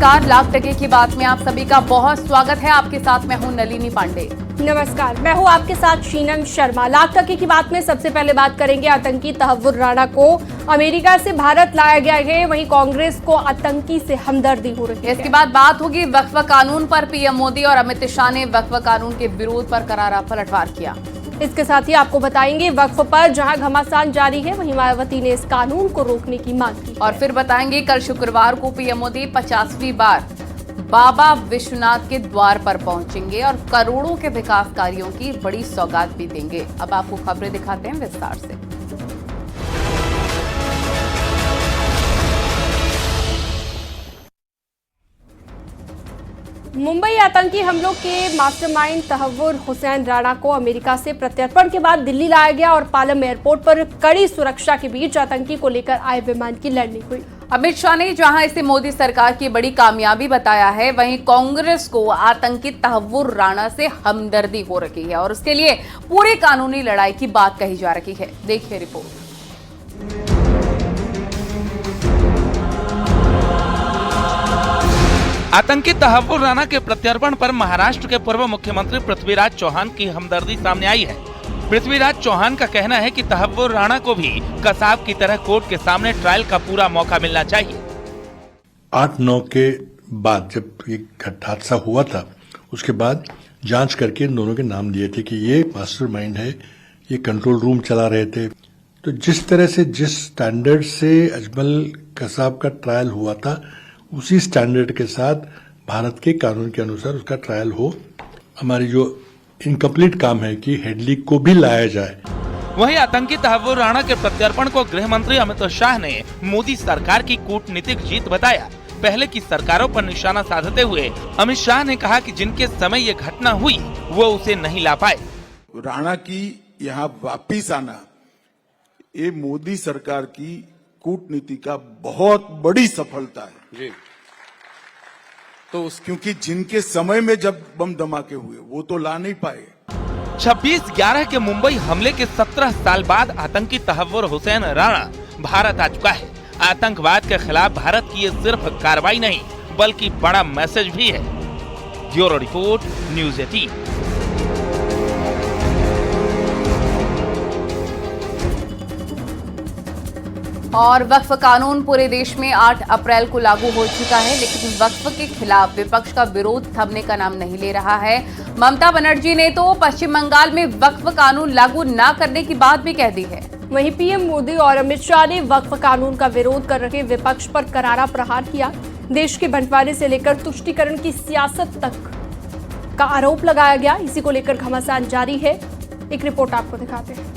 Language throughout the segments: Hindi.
नमस्कार, लाख टके की बात में आप सभी का बहुत स्वागत है। आपके साथ मैं हूं नलिनी पांडे। नमस्कार, मैं हूं आपके साथ शीनम शर्मा। लाख टके की बात में सबसे पहले बात करेंगे आतंकी तहव्वुर राणा को अमेरिका से भारत लाया गया है। वहीं कांग्रेस को आतंकी से हमदर्दी हो रही है। इसके बाद बात होगी वक्फ कानून पर। पीएम मोदी और अमित शाह ने वक्फ कानून के विरोध पर करारा पलटवार किया। इसके साथ ही आपको बताएंगे वक्फ पर जहां घमासान जारी है, वहीं मायावती ने इस कानून को रोकने की मांग की। और फिर बताएंगे कल शुक्रवार को पीएम मोदी 50वीं बार बाबा विश्वनाथ के द्वार पर पहुंचेंगे और करोड़ों के विकास कार्यों की बड़ी सौगात भी देंगे। अब आपको खबरें दिखाते हैं विस्तार से। मुंबई आतंकी हमलों के मास्टरमाइंड तहव्वुर हुसैन राणा को अमेरिका से प्रत्यर्पण के बाद दिल्ली लाया गया और पालम एयरपोर्ट पर कड़ी सुरक्षा के बीच आतंकी को लेकर आए विमान की लैंडिंग हुई। अमित शाह ने जहां इसे मोदी सरकार की बड़ी कामयाबी बताया है, वहीं कांग्रेस को आतंकी तहव्वुर राणा से हमदर्दी हो रही है और उसके लिए पूरी कानूनी लड़ाई की बात कही जा रही है। देखिए रिपोर्ट। आतंकी तहव्वुर राणा के प्रत्यर्पण पर महाराष्ट्र के पूर्व मुख्यमंत्री पृथ्वीराज चौहान की हमदर्दी सामने आई है। पृथ्वीराज चौहान का कहना है कि तहव्वुर राणा को भी कसाब की तरह कोर्ट के सामने ट्रायल का पूरा मौका मिलना चाहिए। 8-9 के बाद जब ये हादसा हुआ था, उसके बाद जांच करके इन दोनों के नाम दिए थे कि ये मास्टरमाइंड है, ये कंट्रोल रूम चला रहे थे। तो जिस तरह से, जिस स्टैंडर्ड से अजमल कसाब का ट्रायल हुआ था, उसी स्टैंडर्ड के साथ भारत के कानून के अनुसार उसका ट्रायल हो। हमारी जो इनकम्प्लीट काम है कि हेडली को भी लाया जाए। वहीं आतंकी तहव्वुर राणा के प्रत्यर्पण को गृह मंत्री अमित शाह ने मोदी सरकार की कूटनीतिक जीत बताया। पहले की सरकारों पर निशाना साधते हुए अमित शाह ने कहा कि जिनके समय ये घटना हुई वो उसे नहीं ला पाए। राणा की यहाँ वापिस आना ये मोदी सरकार की कूटनीति का बहुत बड़ी सफलता है जी। तो क्योंकि जिनके समय में जब बम धमाके हुए वो तो ला नहीं पाए। 26/11 के मुंबई हमले के 17 साल बाद आतंकी तहव्वुर हुसैन राणा भारत आ चुका है। आतंकवाद के खिलाफ भारत की ये सिर्फ कार्रवाई नहीं बल्कि बड़ा मैसेज भी है। Bureau report, news 18। और वक्फ कानून पूरे देश में 8 अप्रैल को लागू हो चुका है, लेकिन वक्फ के खिलाफ विपक्ष का विरोध थमने का नाम नहीं ले रहा है। ममता बनर्जी ने तो पश्चिम बंगाल में वक्फ कानून लागू न करने की बात भी कह दी है। वहीं पीएम मोदी और अमित शाह ने वक्फ कानून का विरोध कर रहे विपक्ष पर करारा प्रहार किया। देश के बंटवारे से लेकर तुष्टीकरण की सियासत तक का आरोप लगाया गया। इसी को लेकर घमासान जारी है। एक रिपोर्ट आपको दिखाते हैं।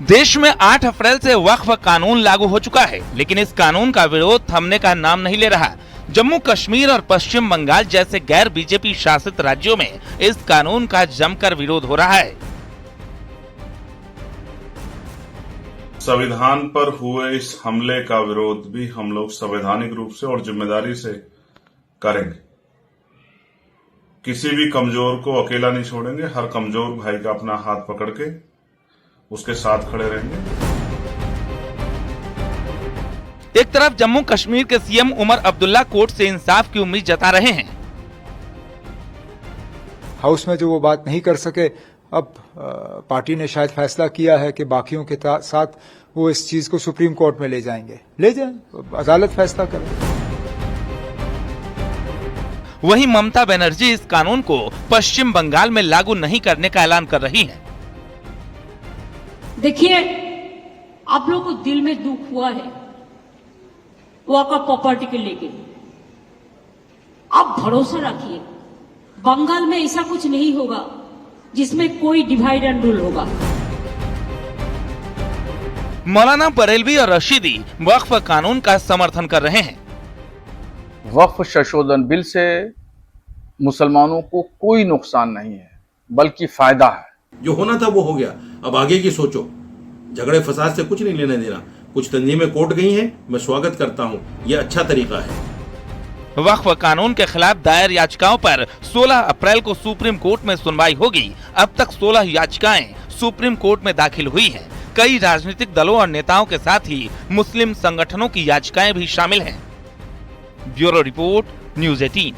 देश में 8 अप्रैल से वक्फ कानून लागू हो चुका है, लेकिन इस कानून का विरोध थमने का नाम नहीं ले रहा। जम्मू कश्मीर और पश्चिम बंगाल जैसे गैर बीजेपी शासित राज्यों में इस कानून का जमकर विरोध हो रहा है। संविधान पर हुए इस हमले का विरोध भी हम लोग संवैधानिक रूप से और जिम्मेदारी से करेंगे। किसी भी कमजोर को अकेला नहीं छोड़ेंगे। हर कमजोर भाई का अपना हाथ पकड़ के उसके साथ खड़े रहेंगे। एक तरफ जम्मू कश्मीर के सीएम उमर अब्दुल्ला कोर्ट से इंसाफ की उम्मीद जता रहे हैं। हाउस में जो वो बात नहीं कर सके, अब पार्टी ने शायद फैसला किया है कि बाकियों के साथ वो इस चीज को सुप्रीम कोर्ट में ले जाएंगे। ले जाएं, अदालत फैसला करे। वहीं ममता बनर्जी इस कानून को पश्चिम बंगाल में लागू नहीं करने का ऐलान कर रही हैं। देखिए, आप लोगों को दिल में दुख हुआ है वॉक ऑफ प्रॉपर्टी के लेके। आप भरोसा रखिए, बंगाल में ऐसा कुछ नहीं होगा जिसमें कोई डिवाइड एंड रूल होगा। मौलाना बरेलवी और रशीदी वक्फ कानून का समर्थन कर रहे हैं। वक्फ संशोधन बिल से मुसलमानों को कोई नुकसान नहीं है बल्कि फायदा है। जो होना था वो हो गया, अब आगे की सोचो। झगड़े फसाद से कुछ नहीं लेना देना। कुछ तंजीमें कोर्ट गई हैं, मैं स्वागत करता हूं, यह अच्छा तरीका है। वक्फ कानून के खिलाफ दायर याचिकाओं पर 16 अप्रैल को सुप्रीम कोर्ट में सुनवाई होगी। अब तक 16 याचिकाएं सुप्रीम कोर्ट में दाखिल हुई हैं। कई राजनीतिक दलों और नेताओं के साथ ही मुस्लिम संगठनों की याचिकाएं भी शामिल हैं। Bureau report, news 18।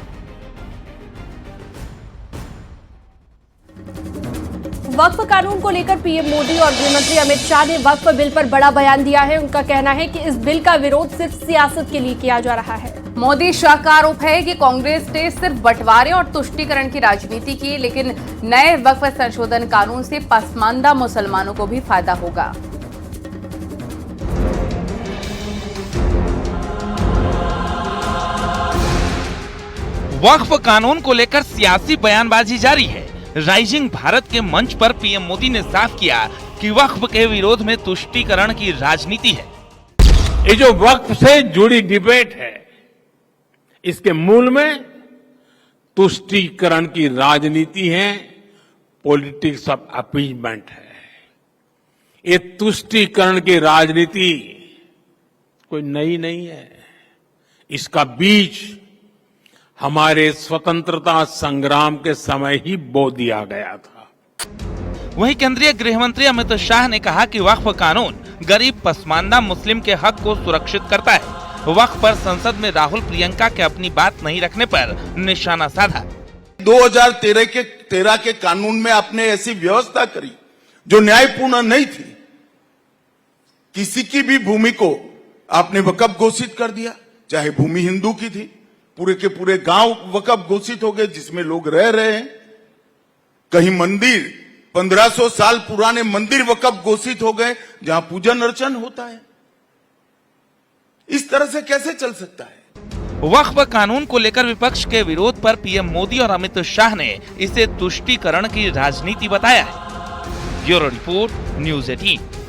वक्फ कानून को लेकर पीएम मोदी और गृहमंत्री अमित शाह ने वक्फ बिल पर बड़ा बयान दिया है। उनका कहना है कि इस बिल का विरोध सिर्फ सियासत के लिए किया जा रहा है। मोदी शाह का आरोप है कि कांग्रेस ने सिर्फ बंटवारे और तुष्टीकरण की राजनीति की, लेकिन नए वक्फ संशोधन कानून से पसमानदा मुसलमानों को भी फायदा होगा। वक्फ कानून को लेकर सियासी बयानबाजी जारी है। राइजिंग भारत के मंच पर पीएम मोदी ने साफ किया कि वक्फ के विरोध में तुष्टीकरण की राजनीति है। ये जो वक्फ से जुड़ी डिबेट है, इसके मूल में तुष्टीकरण की राजनीति है, पॉलिटिक्स ऑफ अपीजमेंट है। ये तुष्टीकरण की राजनीति कोई नई नहीं है। इसका बीज हमारे स्वतंत्रता संग्राम के समय ही बो दिया गया था। वहीं केंद्रीय गृह मंत्री अमित शाह ने कहा कि वक्फ कानून गरीब पसमानदा मुस्लिम के हक को सुरक्षित करता है। वक्फ पर संसद में राहुल प्रियंका के अपनी बात नहीं रखने पर निशाना साधा। 2013 के कानून में आपने ऐसी व्यवस्था करी जो न्यायपूर्ण नहीं थी। किसी की भी भूमि को आपने वक्फ घोषित कर दिया, चाहे भूमि हिंदू की थी, पूरे के पूरे गांव वक्फ घोषित हो गए जिसमें लोग रह रहे हैं। कहीं मंदिर 1500 साल पुराने मंदिर वक्फ घोषित हो गए जहां पूजन अर्चन होता है। इस तरह से कैसे चल सकता है? वक्फ कानून को लेकर विपक्ष के विरोध पर पीएम मोदी और अमित शाह ने इसे तुष्टीकरण की राजनीति बताया है। Bureau report, news 18।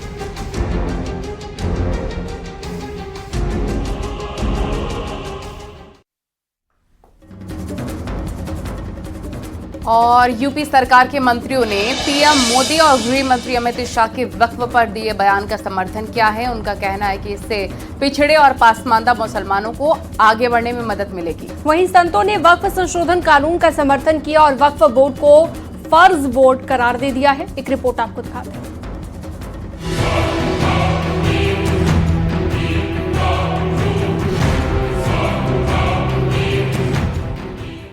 और यूपी सरकार के मंत्रियों ने पीएम मोदी और गृह मंत्री अमित शाह के वक्फ पर दिए बयान का समर्थन किया है। उनका कहना है कि इससे पिछड़े और पासमानदा मुसलमानों को आगे बढ़ने में मदद मिलेगी। वहीं संतों ने वक्फ संशोधन कानून का समर्थन किया और वक्फ बोर्ड को फर्ज बोर्ड करार दे दिया है। एक रिपोर्ट आपको दिखाते हैं।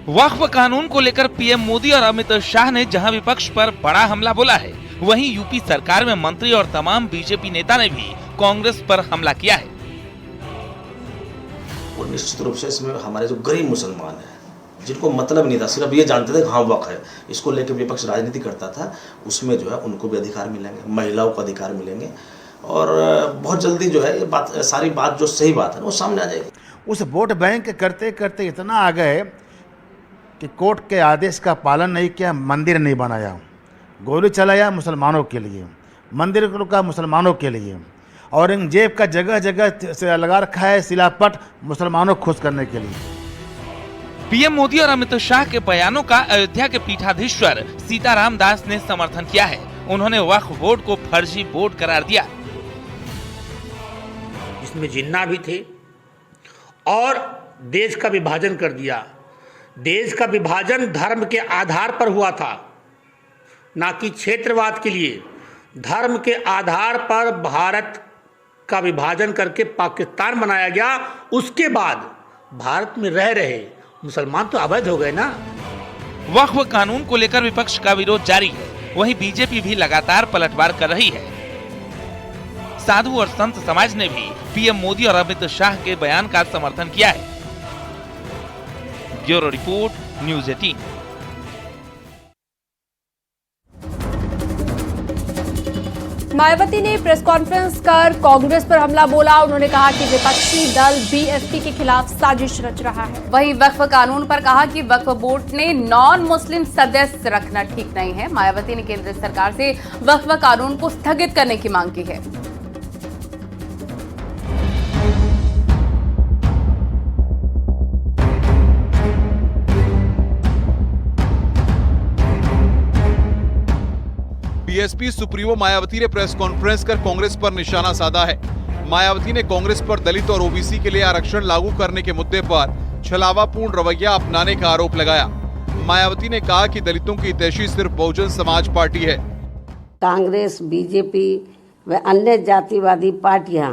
वक्फ कानून को लेकर पीएम मोदी और अमित शाह ने जहां विपक्ष पर बड़ा हमला बोला है, वहीं यूपी सरकार में मंत्री और तमाम बीजेपी नेता ने भी कांग्रेस पर हमला किया है। और निश्चित रूप से इसमें हमारे जो गरीब मुसलमान हैं, जिनको मतलब नहीं था, सिर्फ ये जानते थे हाँ वक्फ है, इसको लेकर विपक्ष राजनीति करता था, उसमें जो है उनको भी अधिकार मिलेंगे, महिलाओं को अधिकार मिलेंगे और बहुत जल्दी जो है ये बात, सारी बात जो सही बात है वो सामने आ जाएगी। उस वोट बैंक करते करते इतना आ गए कि कोर्ट के आदेश का पालन नहीं किया, मंदिर नहीं बनाया, गोली चलाया मुसलमानों के लिए, मंदिर का मुसलमानों के लिए, औरंगजेब का जगह जगह से लगा रखा है शिलापट मुसलमानों को खुश करने के लिए। पीएम मोदी और अमित शाह के बयानों का अयोध्या के पीठाधीश्वर सीताराम दास ने समर्थन किया है। उन्होंने वक्फ बोर्ड को फर्जी बोर्ड करार दिया। इसमें जिन्ना भी थे और देश का विभाजन कर दिया। देश का विभाजन धर्म के आधार पर हुआ था, ना कि क्षेत्रवाद के लिए। धर्म के आधार पर भारत का विभाजन करके पाकिस्तान बनाया गया। उसके बाद भारत में रह रहे मुसलमान तो अवैध हो गए ना। वक्फ कानून को लेकर विपक्ष का विरोध जारी है। वहीं बीजेपी भी लगातार पलटवार कर रही है। साधु और संत समाज ने भी पीएम मोदी और अमित शाह के बयान का समर्थन किया है। Bureau report, news 18। मायावती ने प्रेस कॉन्फ्रेंस कर कांग्रेस पर हमला बोला। उन्होंने कहा कि विपक्षी दल बीएसपी के खिलाफ साजिश रच रहा है। वहीं वक्फ कानून पर कहा कि वक्फ बोर्ड ने नॉन मुस्लिम सदस्य रखना ठीक नहीं है। मायावती ने केंद्र सरकार से वक्फ कानून को स्थगित करने की मांग की है। बीएसपी सुप्रीमो मायावती ने प्रेस कॉन्फ्रेंस कर कांग्रेस पर निशाना साधा है। मायावती ने कांग्रेस पर दलित और ओबीसी के लिए आरक्षण लागू करने के मुद्दे पर छलावापूर्ण रवैया अपनाने का आरोप लगाया। मायावती ने कहा कि दलितों की हितैषी सिर्फ बहुजन समाज पार्टी है। कांग्रेस, बीजेपी व अन्य जातिवादी पार्टियां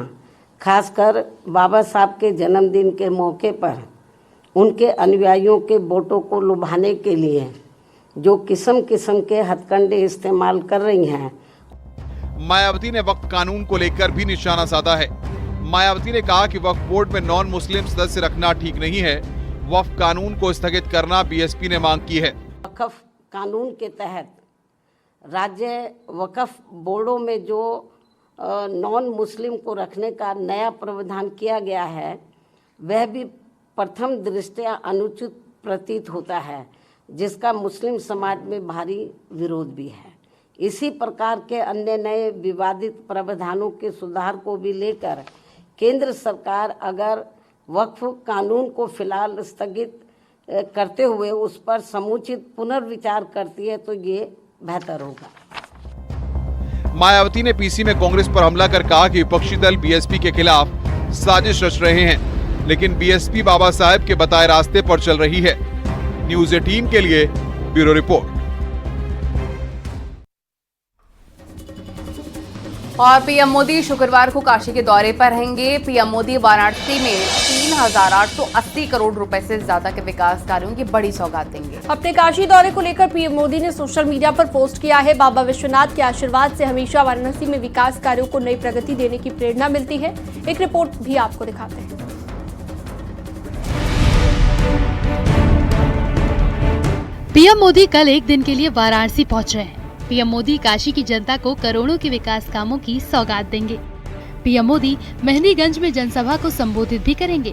खासकर बाबा साहब के जन्मदिन के मौके पर उनके अनुयायियों के वोटों को लुभाने के लिए जो किस्म किस्म के हथकंडे इस्तेमाल कर रही हैं। मायावती ने वक्फ कानून को लेकर भी निशाना साधा है। मायावती ने कहा कि वक्फ बोर्ड में नॉन मुस्लिम सदस्य रखना ठीक नहीं है। वक्फ कानून को स्थगित करना बीएसपी ने मांग की है। वक्फ कानून के तहत राज्य वक्फ बोर्डों में जो नॉन मुस्लिम को रखने का नया प्रावधान किया गया है, वह भी प्रथम दृष्टया अनुचित प्रतीत होता है, जिसका मुस्लिम समाज में भारी विरोध भी है। इसी प्रकार के अन्य नए विवादित प्रावधानों के सुधार को भी लेकर केंद्र सरकार अगर वक्फ कानून को फिलहाल स्थगित करते हुए उस पर समुचित पुनर्विचार करती है तो ये बेहतर होगा। मायावती ने पीसी में कांग्रेस पर हमला कर कहा कि विपक्षी दल बीएसपी के खिलाफ साजिश रच रहे हैं, लेकिन बीएसपी बाबा साहेब के बताए रास्ते पर चल रही है। न्यूज़ 18 के लिए ब्यूरो रिपोर्ट। और पीएम मोदी शुक्रवार को काशी के दौरे पर रहेंगे। पीएम मोदी वाराणसी में 3,880 करोड़ रुपए से ज्यादा के विकास कार्यों की बड़ी सौगात देंगे। अपने काशी दौरे को लेकर पीएम मोदी ने सोशल मीडिया पर पोस्ट किया है। बाबा विश्वनाथ के आशीर्वाद से हमेशा वाराणसी में विकास कार्यों को नई प्रगति देने की प्रेरणा मिलती है। एक रिपोर्ट भी आपको दिखाते हैं। पीएम मोदी कल एक दिन के लिए वाराणसी पहुंच रहे हैं। पीएम मोदी काशी की जनता को करोड़ों के विकास कामों की सौगात देंगे। पीएम मोदी मेहंदीगंज में जनसभा को संबोधित भी करेंगे।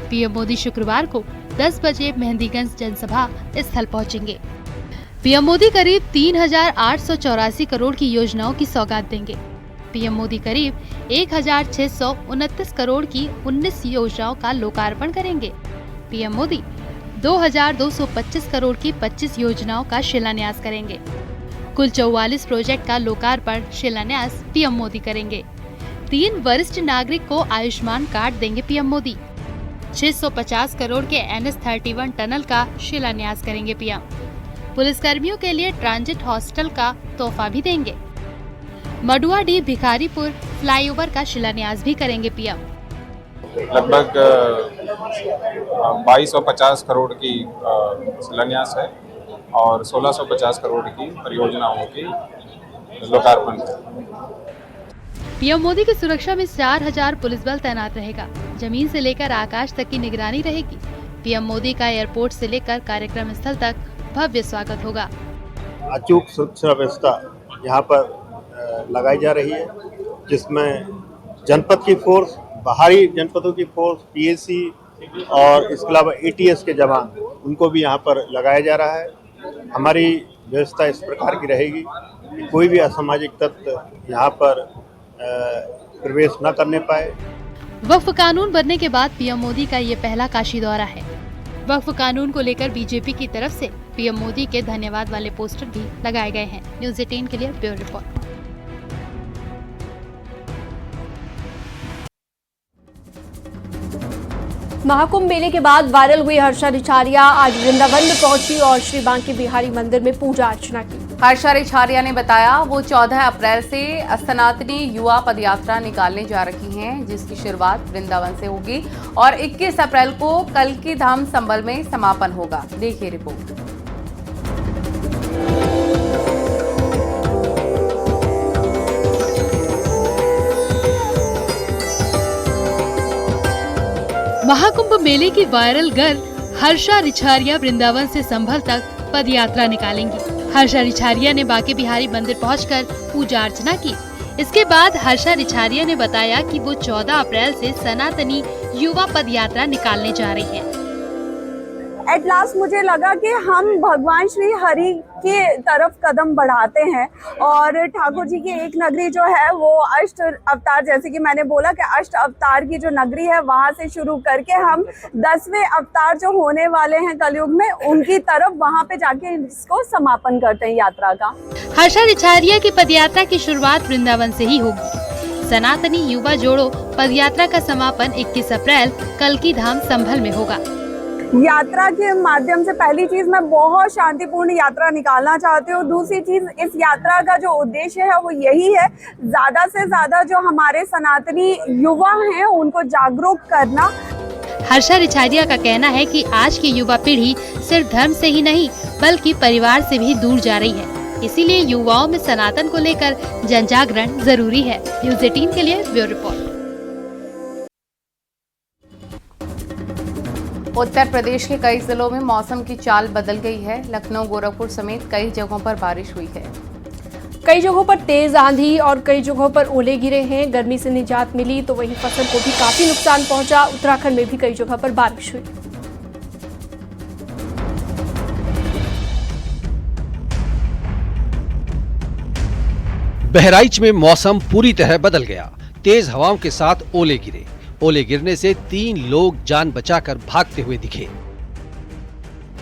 पीएम मोदी शुक्रवार को 10 बजे मेहंदीगंज जनसभा स्थल पहुंचेंगे। पीएम मोदी करीब 3,884 करोड़ की योजनाओं की सौगात देंगे। पीएम मोदी करीब 1,629 करोड़ की 19 योजनाओं का लोकार्पण करेंगे। पीएम मोदी 2,225 करोड़ की 25 योजनाओं का शिलान्यास करेंगे। कुल 44 प्रोजेक्ट का लोकार्पण शिलान्यास पीएम मोदी करेंगे। 3 वरिष्ठ नागरिक को आयुष्मान कार्ड देंगे पीएम मोदी। 650 करोड़ के NH-31 टनल का शिलान्यास करेंगे पीएम। पुलिसकर्मियों के लिए ट्रांजिट हॉस्टल का तोहफा भी देंगे। मडुआडीह भिखारीपुर फ्लाईओवर का शिलान्यास भी करेंगे पीएम। लगभग 2250 करोड़ की शिलान्यास है और 1650 करोड़ की परियोजनाओं की लोकार्पण। पीएम मोदी की सुरक्षा में 4,000 पुलिस बल तैनात रहेगा। जमीन से लेकर आकाश तक की निगरानी रहेगी। पीएम मोदी का एयरपोर्ट से लेकर कार्यक्रम स्थल तक भव्य स्वागत होगा। अचूक सुरक्षा व्यवस्था यहाँ पर लगाई जा रही है, जिसमें जनपद की फोर्स, बाहरी जनपदों की फोर्स, पीएसी और इसके अलावा ATS के जवान, उनको भी यहाँ पर लगाया जा रहा है। हमारी व्यवस्था इस प्रकार की रहेगी कि कोई भी असामाजिक तत्व यहाँ पर प्रवेश न करने पाए। वक्फ कानून बनने के बाद पीएम मोदी का ये पहला काशी दौरा है। वक्फ कानून को लेकर बीजेपी की तरफ से पीएम मोदी के धन्यवाद वाले पोस्टर भी लगाए गए हैं। न्यूज़ 18 के लिए ब्यूरो रिपोर्ट। महाकुंभ मेले के बाद वायरल हुई हर्षा रिछारिया आज वृंदावन में पहुंची और श्री बांके बिहारी मंदिर में पूजा अर्चना की। हर्षा रिछारिया ने बताया वो 14 अप्रैल से सनातनी युवा पदयात्रा निकालने जा रही हैं, जिसकी शुरुआत वृंदावन से होगी और 21 अप्रैल को कल्की धाम संबल में समापन होगा। देखिए रिपोर्ट। महाकुंभ मेले की वायरल गर्ल हर्षा रिछारिया वृंदावन से संभल तक पदयात्रा निकालेंगी। हर्षा रिछारिया ने बांके बिहारी मंदिर पहुंचकर पूजा अर्चना की। इसके बाद हर्षा रिछारिया ने बताया कि वो 14 अप्रैल से सनातनी युवा पदयात्रा निकालने जा रही है। एट लास्ट मुझे लगा कि हम भगवान श्री हरि की तरफ कदम बढ़ाते हैं और ठाकुर जी की एक नगरी जो है वो अष्ट अवतार, जैसे कि मैंने बोला कि अष्ट अवतार की जो नगरी है वहां से शुरू करके हम 10वें अवतार जो होने वाले हैं कलयुग में, उनकी तरफ वहां पे जाके इसको समापन करते हैं यात्रा का। हर्षा रिछारिया की पदयात्रा की शुरुआत वृंदावन से ही होगी। सनातनी युवा जोड़ो पदयात्रा का समापन 21 अप्रैल कल्की धाम संभल में होगा। यात्रा के माध्यम से पहली चीज मैं बहुत शांतिपूर्ण यात्रा निकालना चाहती हूँ। दूसरी चीज, इस यात्रा का जो उद्देश्य है वो यही है, ज्यादा से ज्यादा जो हमारे सनातनी युवा हैं उनको जागरूक करना। हर्षा रिछारिया का कहना है कि आज की युवा पीढ़ी सिर्फ धर्म से ही नहीं बल्कि परिवार से भी दूर जा रही है। इसीलिए युवाओं में सनातन को लेकर जनजागरण जरूरी है। न्यूज़ 18 के लिए ब्यूरो रिपोर्ट। उत्तर प्रदेश के कई जिलों में मौसम की चाल बदल गई है। लखनऊ, गोरखपुर समेत कई जगहों पर बारिश हुई है। कई जगहों पर तेज आंधी और कई जगहों पर ओले गिरे हैं। गर्मी से निजात मिली तो वहीं फसल को भी काफी नुकसान पहुंचा। उत्तराखंड में भी कई जगह पर बारिश हुई। बहराइच में मौसम पूरी तरह बदल गया। तेज हवाओं के साथ ओले गिरे। ओले गिरने से 3 लोग जान बचाकर भागते हुए दिखे।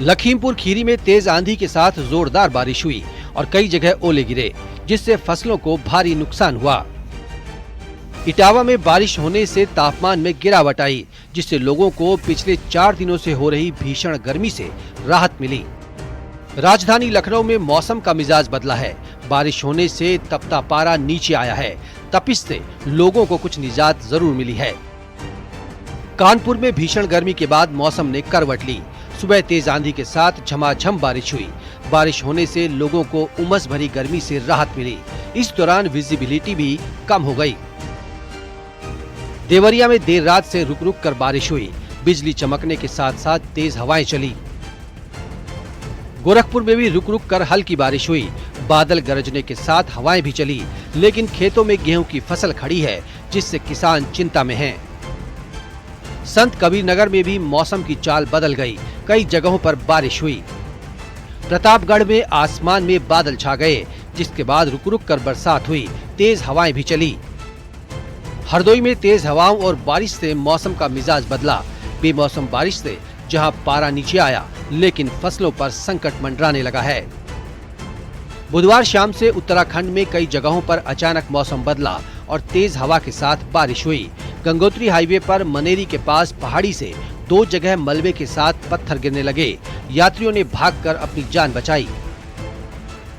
लखीमपुर खीरी में तेज आंधी के साथ जोरदार बारिश हुई और कई जगह ओले गिरे, जिससे फसलों को भारी नुकसान हुआ। इटावा में बारिश होने से तापमान में गिरावट आई, जिससे लोगों को पिछले 4 दिनों से हो रही भीषण गर्मी से राहत मिली। राजधानी लखनऊ में मौसम का मिजाज बदला है। बारिश होने से तपता पारा नीचे आया है। तपिश से लोगों को कुछ निजात जरूर मिली है। कानपुर में भीषण गर्मी के बाद मौसम ने करवट ली। सुबह तेज आंधी के साथ झमाझम बारिश हुई। बारिश होने से लोगों को उमस भरी गर्मी से राहत मिली। इस दौरान विजिबिलिटी भी कम हो गई। देवरिया में देर रात से रुक रुक कर बारिश हुई। बिजली चमकने के साथ साथ तेज हवाएं चली। गोरखपुर में भी रुक रुक कर हल्की बारिश हुई। बादल गरजने के साथ हवाएं भी चली, लेकिन खेतों में गेहूं की फसल खड़ी है, जिससे किसान चिंता में हैं। संत कबीर नगर में भी मौसम की चाल बदल गई। कई जगहों पर बारिश हुई। प्रतापगढ़ में आसमान में बादल छा गए, जिसके बाद रुक रुक कर बरसात हुई। तेज हवाएं भी चली। हरदोई में तेज हवाओं और बारिश से मौसम का मिजाज बदला। बेमौसम बारिश से जहां पारा नीचे आया, लेकिन फसलों पर संकट मंडराने लगा है। बुधवार शाम से उत्तराखंड में कई जगहों पर अचानक मौसम बदला और तेज हवा के साथ बारिश हुई। गंगोत्री हाईवे पर मनेरी के पास पहाड़ी से 2 जगह मलबे के साथ पत्थर गिरने लगे। यात्रियों ने भागकर अपनी जान बचाई।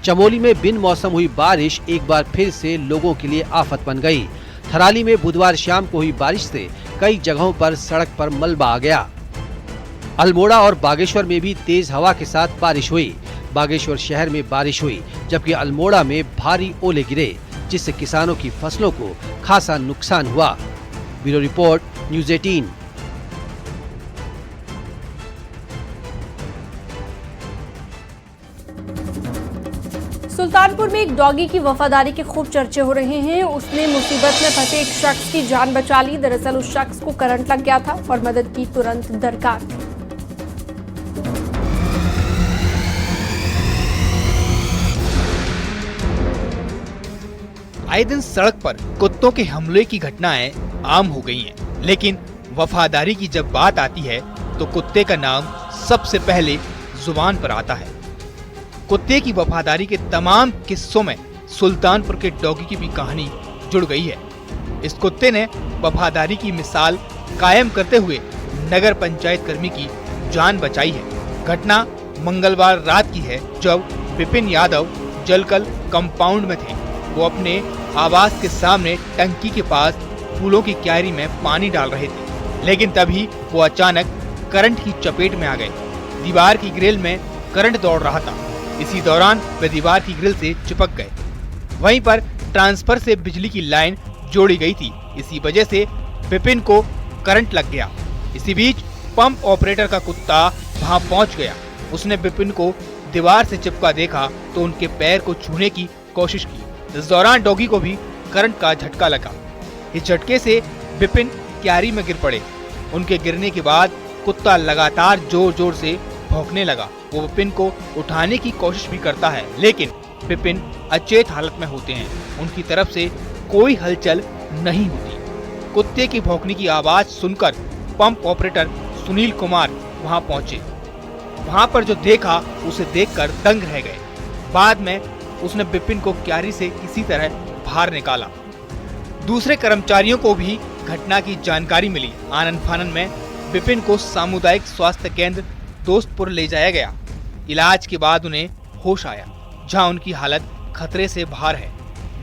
चमोली में बिन मौसम हुई बारिश एक बार फिर से लोगों के लिए आफत बन गई। थराली में बुधवार शाम को हुई बारिश से कई जगहों पर सड़क पर मलबा आ गया। अल्मोड़ा और बागेश्वर में भी तेज हवा के साथ बारिश हुई। बागेश्वर शहर में बारिश हुई, जबकि अल्मोड़ा में भारी ओले गिरे, जिससे किसानों की फसलों को खासा नुकसान हुआ। Bureau report, news 18। सुल्तानपुर में एक डॉगी की वफादारी के खूब चर्चे हो रहे हैं। उसने मुसीबत में फंसे एक शख्स की जान बचा ली। दरअसल उस शख्स को करंट लग गया था और मदद की तुरंत दरकार थी। आए दिन सड़क पर कुत्तों के हमले की घटनाएं आम हो गई हैं, लेकिन वफादारी की जब बात आती है तो कुत्ते का नाम सबसे पहले जुबान पर आता है। कुत्ते की वफादारी के तमाम किस्सों में सुल्तानपुर के डॉगी की भी कहानी जुड़ गई है। इस कुत्ते ने वफादारी की मिसाल कायम करते हुए नगर पंचायत कर्मी की जान बचाई है। घटना मंगलवार रात की है, जब विपिन यादव जलकल कंपाउंड में थे। वो अपने आवास के सामने टंकी के पास फूलों की क्यारी में पानी डाल रहे थे, लेकिन तभी वो अचानक करंट की चपेट में आ गए। दीवार की ग्रिल में करंट दौड़ रहा था। इसी दौरान वे दीवार की ग्रिल से चिपक गए। वहीं पर ट्रांसफर से बिजली की लाइन जोड़ी गई थी। इसी वजह से विपिन को करंट लग गया। इसी बीच पंप ऑपरेटर का कुत्ता वहां पहुंच गया। उसने विपिन को दीवार से चिपका देखा तो उनके पैर को छूने की कोशिश की। इस दौरान डॉगी को भी करंट का झटका लगा। इस झटके से विपिन क्यारी में गिर पड़े। उनके गिरने के बाद कुत्ता लगातार जोर जोर से भौंकने लगा। वो विपिन को उठाने की कोशिश भी करता है, लेकिन विपिन अचेत हालत में होते हैं। उनकी तरफ से कोई हलचल नहीं होती। कुत्ते की भौंकने की आवाज सुनकर पंप ऑपरेटर सुनील कुमार वहां पहुंचे। वहां पर जो देखा उसे देखकर दंग रह गए। बाद में उसने विपिन को क्यारी से किसी तरह बाहर निकाला। दूसरे कर्मचारियों को भी घटना की जानकारी मिली। आनन फानन में विपिन को सामुदायिक स्वास्थ्य केंद्र दोस्तपुर ले जाया गया। इलाज के बाद उन्हें होश आया, जहां उनकी हालत खतरे से बाहर है।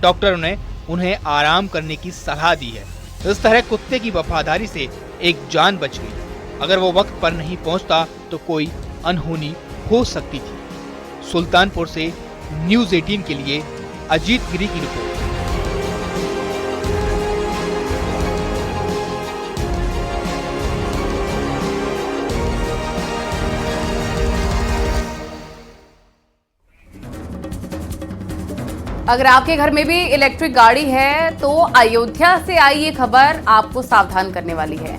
डॉक्टरों ने उन्हें आराम करने की सलाह दी है। इस तरह कुत्ते की वफादारी से एक जान बच गई। अगर वो वक्त पर नहीं पहुंचता तो कोई अनहोनी हो सकती थी। सुल्तानपुर से न्यूज़ 18 के लिए अजीत गिरी की रिपोर्ट। अगर आपके घर में भी इलेक्ट्रिक गाड़ी है तो अयोध्या से आई ये खबर आपको सावधान करने वाली है।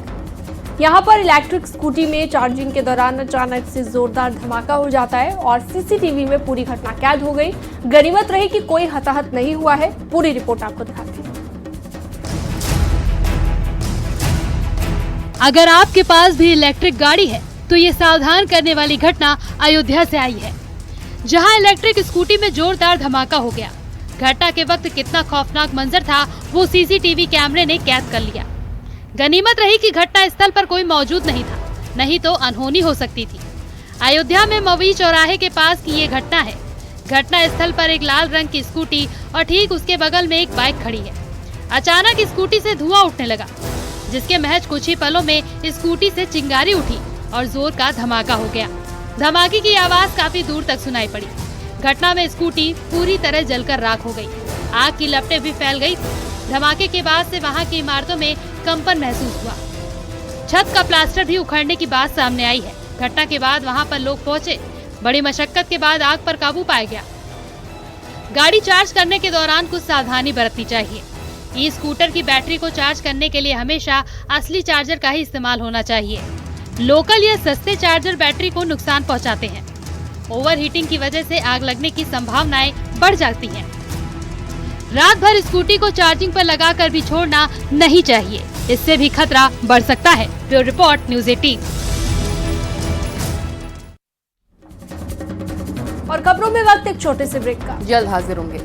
यहाँ पर इलेक्ट्रिक स्कूटी में चार्जिंग के दौरान अचानक से जोरदार धमाका हो जाता है और सीसीटीवी में पूरी घटना कैद हो गई। गनीमत रही कि कोई हताहत नहीं हुआ है। पूरी रिपोर्ट आपको दिखाते हैं। अगर आपके पास भी इलेक्ट्रिक गाड़ी है तो ये सावधान करने वाली घटना अयोध्या से आई है, जहां इलेक्ट्रिक स्कूटी में जोरदार धमाका हो गया। घटना के वक्त कितना खौफनाक मंजर था वो सीसीटीवी कैमरे ने कैद कर लिया। गनीमत रही कि घटना स्थल पर कोई मौजूद नहीं था, नहीं तो अनहोनी हो सकती थी। अयोध्या में मवी चौराहे के पास की ये घटना है। घटना स्थल पर एक लाल रंग की स्कूटी और ठीक उसके बगल में एक बाइक खड़ी है। अचानक स्कूटी से धुआं उठने लगा, जिसके महज कुछ ही पलों में स्कूटी से चिंगारी उठी और जोर का धमाका हो गया। धमाके की आवाज काफी दूर तक सुनाई पड़ी। घटना में स्कूटी पूरी तरह जलकर राख हो गई। आग की लपटें भी फैल गई। धमाके के बाद से वहां की इमारतों में कंपन महसूस हुआ। छत का प्लास्टर भी उखड़ने की बात सामने आई है। घटना के बाद वहां पर लोग पहुंचे। बड़ी मशक्कत के बाद आग पर काबू पाया गया। गाड़ी चार्ज करने के दौरान कुछ सावधानी बरतनी चाहिए। ई स्कूटर की बैटरी को चार्ज करने के लिए हमेशा असली चार्जर का ही इस्तेमाल होना चाहिए। लोकल या सस्ते चार्जर बैटरी को नुकसान पहुंचाते हैं। ओवरहीटिंग की वजह से आग लगने की संभावनाएं बढ़ जाती हैं। रात भर स्कूटी को चार्जिंग पर लगाकर भी छोड़ना नहीं चाहिए, इससे भी खतरा बढ़ सकता है। Bureau report news 18। और खबरों में वक्त एक छोटे से ब्रेक का। जल्द हाजिर होंगे।